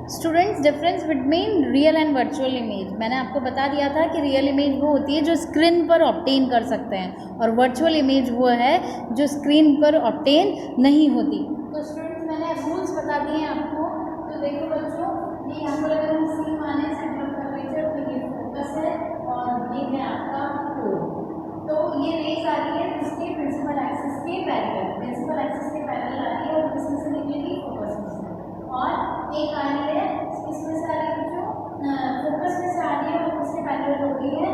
Students, difference between real and virtual image. मैंने आपको बता दिया था कि रियल इमेज वो होती है जो स्क्रीन पर ऑब्टेन कर सकते हैं और वर्चुअल इमेज वो है जो स्क्रीन पर ऑब्टेन नहीं होती। तो स्टूडेंट्स, मैंने रूल्स बता दिए हैं आपको। तो देखो बच्चों, ये यहाँ पर अगर हम सी माने सेंटर ऑफ कर्वेचर, तो ये फोकस है और ये है आपका कोर। तो ये रेज आ रही है इसके प्रिंसिपल एक्सिस के पैरेलल, प्रिंसिपल एक्सिस के पैरेलल आ रही है और किसमें से निकलेगी? फोकस में से। और एक आ रही है इसमें से आ रही है जो फोकस में से आ रही है और किसके पैरेलल हो रही है?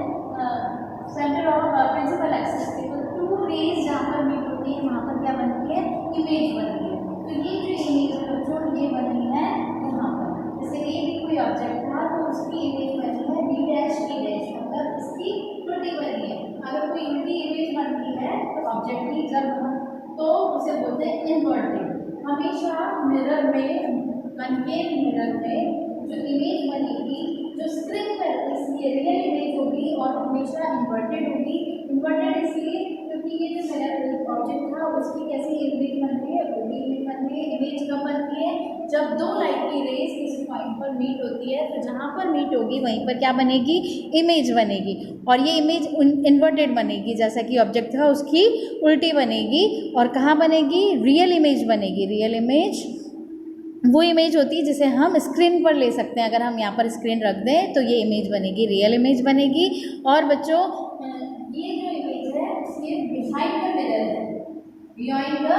सेंटर ऑफ प्रिंसिपल एक्सिस के। तो टू रेज जहाँ पर मीट होती है वहाँ पर क्या बनती है? इमेज बनती है। तो ये जो इमेज है बच्चों, ये बनी है यहाँ पर। जैसे ये भी कोई ऑब्जेक्ट था तो उसकी इमेज बनी है बी डैश टी डैश, मतलब इसकी उल्टी बनी है। अगर कोई उल्टी इमेज बनती है तो ऑब्जेक्ट की जब हम तो उसे बोलते हैं इन्वर्टेड। हमेशा मिरर में, कनकेव मिरर में जो इमेज बनेगी, जो स्क्रीन पर इसलिए रियल इमेज होगी और हमेशा इन्वर्टेड होगी। इन्वर्टेड इसलिए क्योंकि ये जो मिरर ऑब्जेक्ट था उसकी कैसी इमेज बनती है? उल्टी इमेज बनती है। इमेज कब बनती है? जब दो लाइट की रेज किसी पॉइंट पर मीट होती है, तो जहाँ पर मीट होगी वहीं पर क्या बनेगी? इमेज बनेगी। और ये इमेज इन्वर्टेड बनेगी, जैसा कि ऑब्जेक्ट था उसकी उल्टी बनेगी। और कहाँ बनेगी? रियल इमेज बनेगी। रियल इमेज वो इमेज होती है जिसे हम स्क्रीन पर ले सकते हैं। अगर हम यहाँ पर स्क्रीन रख दें तो ये इमेज बनेगी, रियल इमेज बनेगी। और बच्चों, ये जो इमेज है ये बिहाइंड द मिरर है, बिहाइंड द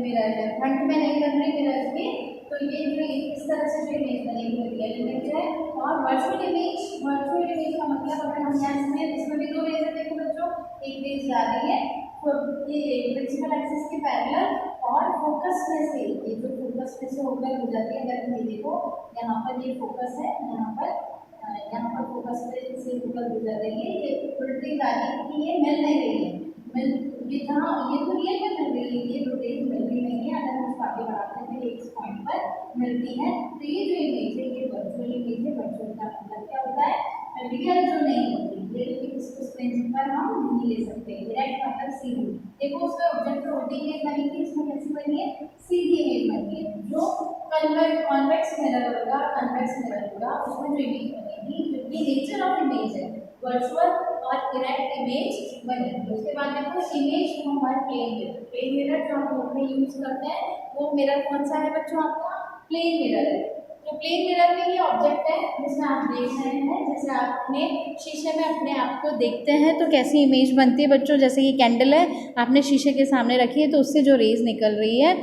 मिरर है, फ्रंट में नहीं बन रही मिरर के। तो ये जो इस तरह से जो इमेज बनेगी वो रियल इमेज है। और वर्चुअल इमेज का मतलब अगर हम यहाँ इसमें भी दो रेज है। देखो बच्चों, एक रेज जा रही है ये प्रिंसिपल एक्सिस के पैरेलल और फोकस में से, ये जो फोकस में से होकर हो जाती है। अगर ये देखो यहाँ पर ये फोकस है, यहाँ पर फोकस में से होकर गुजर रही है। ये उल्टी जा रही है कि ये मिल नहीं रही है, ये जहाँ ये तो रियल में मिल रही है, ये दो रेज मिल रही नहीं है। अगर हम उसको आगे बढ़ाते हैं तो एक पॉइंट पर मिलती है। तो ये जो इमेज है ये वर्चुअल इमेज है। वर्चुअल का मतलब क्या होता है? रियल जो नहीं होती, इसको स्क्रीन पर हम नहीं ले सकते। डायरेक्ट मतलब सीधी। देखो उसमें ऑब्जेक्ट उल्टी इमेज बनी थी, इसमें कैसी बनी है? सीधी इमेज बनी है। जो कॉन्वेक्स मिरर होगा, कन्वेक्स मिरर होगा, उसमें जो इमेज बनेगी, जो नेचर ऑफ इमेज है वर्चुअल और इरेक्ट इमेज बनेगी। उसके बाद देखो इमेज को हमारे प्लेन मिरर जो हम उसमें यूज करते हैं वो मिरर कौन सा है बच्चों? आपका प्लेन मिरर है। तो प्लेन मिरर में ये ऑब्जेक्ट है जिसमें आप देख रहे हैं, जैसे आप अपने शीशे में अपने आप को देखते हैं तो कैसी इमेज बनती है बच्चों? जैसे ये कैंडल है, आपने शीशे के सामने रखी है तो उससे जो रेज निकल रही है,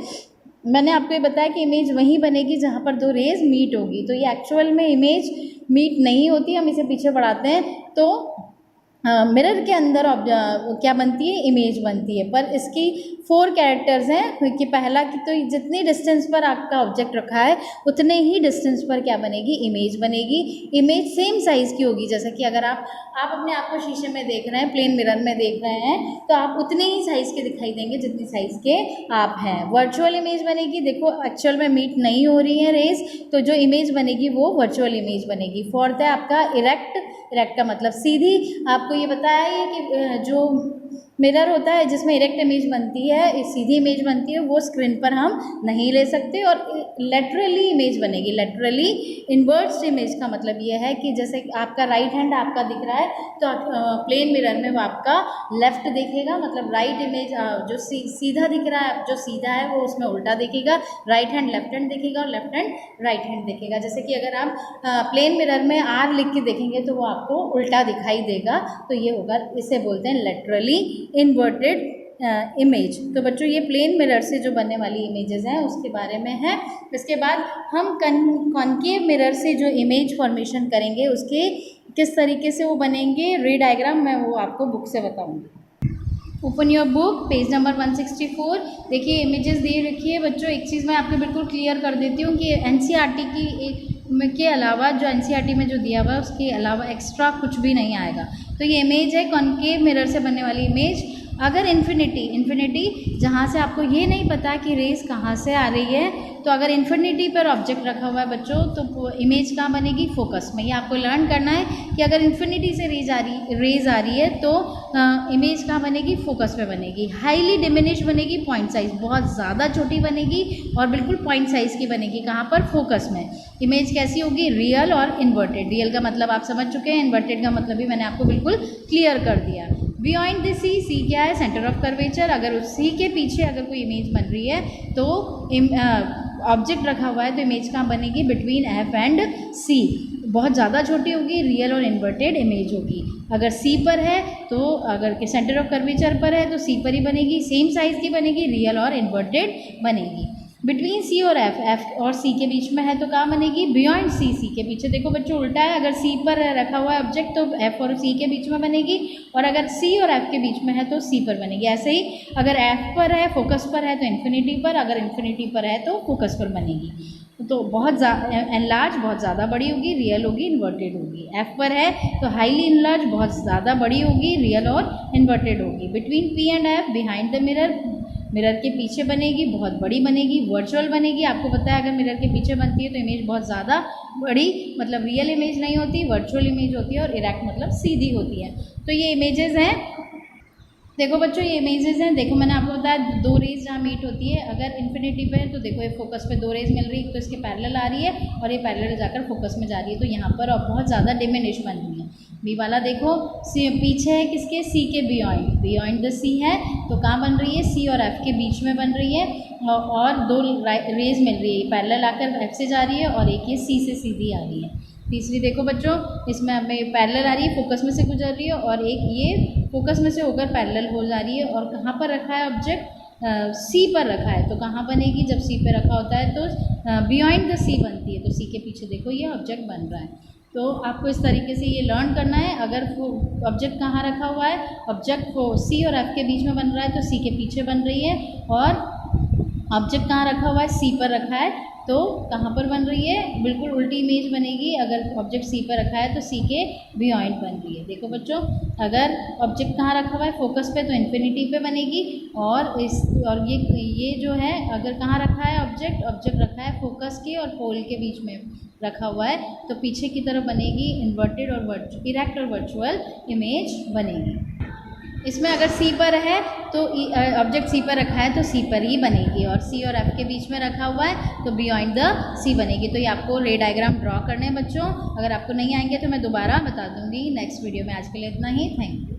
मैंने आपको ये बताया कि इमेज वहीं बनेगी जहाँ पर दो रेज मीट होगी। तो ये एक्चुअल में इमेज मीट नहीं होती। हम इसे पीछे बढ़ाते हैं तो मिरर के अंदर क्या बनती है? इमेज बनती है। पर इसकी 4 कैरेक्टर्स हैं कि पहला कि तो जितनी डिस्टेंस पर आपका ऑब्जेक्ट रखा है उतने ही डिस्टेंस पर क्या बनेगी? इमेज बनेगी। इमेज सेम साइज़ की होगी। जैसे कि अगर आप अपने आप को शीशे में देख रहे हैं, प्लेन मिरर में देख रहे हैं, तो आप उतने ही साइज़ के दिखाई देंगे जितनी साइज़ के आप हैं। वर्चुअल इमेज बनेगी, देखो एक्चुअल में मीट नहीं हो रही है रेज, तो जो इमेज बनेगी वो वर्चुअल इमेज बनेगी। फोर्थ है आपका इरेक्ट का मतलब सीधी। आपको ये बताया है कि जो मिरर होता है जिसमें इरेक्ट इमेज बनती है, सीधी इमेज बनती है, वो स्क्रीन पर हम नहीं ले सकते। और लेटरली इमेज बनेगी। लेटरली इन्वर्ट्स इमेज का मतलब ये है कि जैसे आपका राइट हैंड आपका दिख रहा है तो प्लेन मिरर में वो आपका लेफ्ट दिखेगा, मतलब राइट इमेज जो सीधा दिख रहा है, जो सीधा है वो उसमें उल्टा दिखेगा। राइट हैंड लेफ्ट हैंड दिखेगा और लेफ्ट हैंड राइट हैंड दिखेगा। जैसे कि अगर आप प्लेन मिरर में आर लिख के देखेंगे तो वो आपको उल्टा दिखाई देगा। तो ये होगा, इसे बोलते हैं लेटरली इन्वर्टेड इमेज। तो बच्चों ये प्लेन मिरर से जो बनने वाली इमेजेस हैं उसके बारे में है। इसके बाद हम कॉन्केव मिरर से जो इमेज फॉर्मेशन करेंगे उसके किस तरीके से वो बनेंगे, रे डायग्राम मैं वो आपको बुक से बताऊंगी। Open your book, page number 164। देखिए इमेजेस दे रखी है बच्चों। एक चीज़ मैं आपको बिल्कुल क्लियर कर देती हूँ कि एनसीईआरटी की के अलावा जो एनसीईआरटी में जो दिया हुआ है उसके अलावा एक्स्ट्रा कुछ भी नहीं आएगा। तो ये इमेज है कॉन्केव मिरर से बनने वाली इमेज। अगर इन्फिनिटी जहाँ से आपको ये नहीं पता कि रेस कहाँ से आ रही है, तो अगर इन्फिनिटी पर ऑब्जेक्ट रखा हुआ है बच्चों तो इमेज कहाँ बनेगी, फोकस में। ये आपको लर्न करना है कि अगर इन्फिनिटी से रेज आ रही है तो इमेज कहाँ बनेगी, फोकस पे बनेगी। हाईली डिमिनिश बनेगी, पॉइंट साइज बहुत ज़्यादा छोटी बनेगी और बिल्कुल पॉइंट साइज की बनेगी। कहाँ पर, फोकस में। इमेज कैसी होगी, रियल और इन्वर्टेड। रियल का मतलब आप समझ चुके हैं, इन्वर्टेड का मतलब भी मैंने आपको बिल्कुल क्लियर कर दिया। बियॉन्ड द सी, सी क्या है, सेंटर ऑफ कर्वेचर। अगर उस सी के पीछे अगर कोई इमेज बन रही है तो ऑब्जेक्ट रखा हुआ है तो इमेज कहाँ बनेगी, बिटवीन एफ एंड सी। बहुत ज़्यादा छोटी होगी, रियल और इन्वर्टेड इमेज होगी। अगर सी पर है तो अगर के सेंटर ऑफ कर्वेचर पर है तो सी पर ही बनेगी, सेम साइज़ की बनेगी, रियल और इन्वर्टेड बनेगी। बिटवीन सी और एफ, एफ और सी के बीच में है तो कहाँ बनेगी, बियॉन्ड सी, सी के पीछे। देखो बच्चों उल्टा है, अगर सी पर रखा हुआ है ऑब्जेक्ट तो एफ और सी के बीच में बनेगी, और अगर सी और एफ के बीच में है तो सी पर बनेगी। ऐसे ही अगर एफ पर है, फोकस पर है तो इन्फिनिटी पर, अगर इन्फिनिटी पर है तो फोकस पर बनेगी। तो बहुत एनलार्ज बहुत ज़्यादा बड़ी होगी, रियल होगी, इन्वर्टेड होगी। एफ पर है तो हाईली इनलार्ज बहुत ज़्यादा बड़ी होगी, रियल और इन्वर्टेड होगी। Between P and F, behind the mirror, mirror के पीछे बनेगी, बहुत बड़ी बनेगी, वर्चुअल बनेगी। आपको पता है अगर मिरर के पीछे बनती है तो इमेज बहुत ज़्यादा बड़ी मतलब रियल इमेज नहीं होती, वर्चुअल इमेज होती है, और इरेक्ट मतलब सीधी होती है। तो ये इमेजेस हैं, देखो बच्चों ये इमेजेस हैं। देखो मैंने आपको बताया दो रेज जहाँ मीट होती है, अगर इन्फिनिटी पे है तो देखो ये फोकस पे दो रेज मिल रही है, तो इसके पैरेलल आ रही है और ये पैरेलल जाकर फोकस में जा रही है, तो यहाँ पर अब बहुत ज़्यादा डिमिनिश बन रही है। बी वाला देखो पीछे है किसके, सी के बियॉन्ड, बियॉन्ड द सी है तो कहाँ बन रही है, सी और एफ के बीच में बन रही है, और दो रेज मिल रही है, पैरेलल आकर एफ से जा रही है और एक ये सी से सीधी आ रही है। तीसरी देखो बच्चों, इसमें हमें पैरेलल आ रही है, फोकस में से गुजर रही है, और एक ये फोकस में से होकर पैरेलल हो जा रही है। और कहाँ पर रखा है ऑब्जेक्ट, सी पर रखा है, तो कहाँ बनेगी, जब सी पर रखा होता है तो बियॉन्ड द सी बनती है, तो सी के पीछे देखो ये ऑब्जेक्ट बन रहा है। तो आपको इस तरीके से ये लर्न करना है। अगर ऑब्जेक्ट कहाँ रखा हुआ है, ऑब्जेक्ट को सी और एफ के बीच में बन रहा है तो सी के पीछे बन रही है, और ऑब्जेक्ट कहाँ रखा हुआ है, सी पर रखा है तो कहाँ पर बन रही है, बिल्कुल उल्टी इमेज बनेगी। अगर ऑब्जेक्ट सी पर रखा है तो सी के बियॉन्ड बन रही है। देखो बच्चों अगर ऑब्जेक्ट कहाँ रखा हुआ है, फोकस पे, तो इन्फिनिटी पे बनेगी, और ये जो है अगर कहाँ रखा है ऑब्जेक्ट रखा है फोकस के और पोल के बीच में रखा हुआ है तो पीछे की तरफ बनेगी इन्वर्टेड और इरेक्ट और वर्चुअल इमेज बनेगी। इसमें अगर सी पर है तो ऑब्जेक्ट सी पर रखा है तो सी पर ही बनेगी, और सी और एफ के बीच में रखा हुआ है तो बियॉन्ड द सी बनेगी। तो ये आपको रे डायग्राम ड्रॉ करने हैं बच्चों। अगर आपको नहीं आएंगे तो मैं दोबारा बता दूंगी नेक्स्ट वीडियो में। आज के लिए इतना ही, थैंक यू।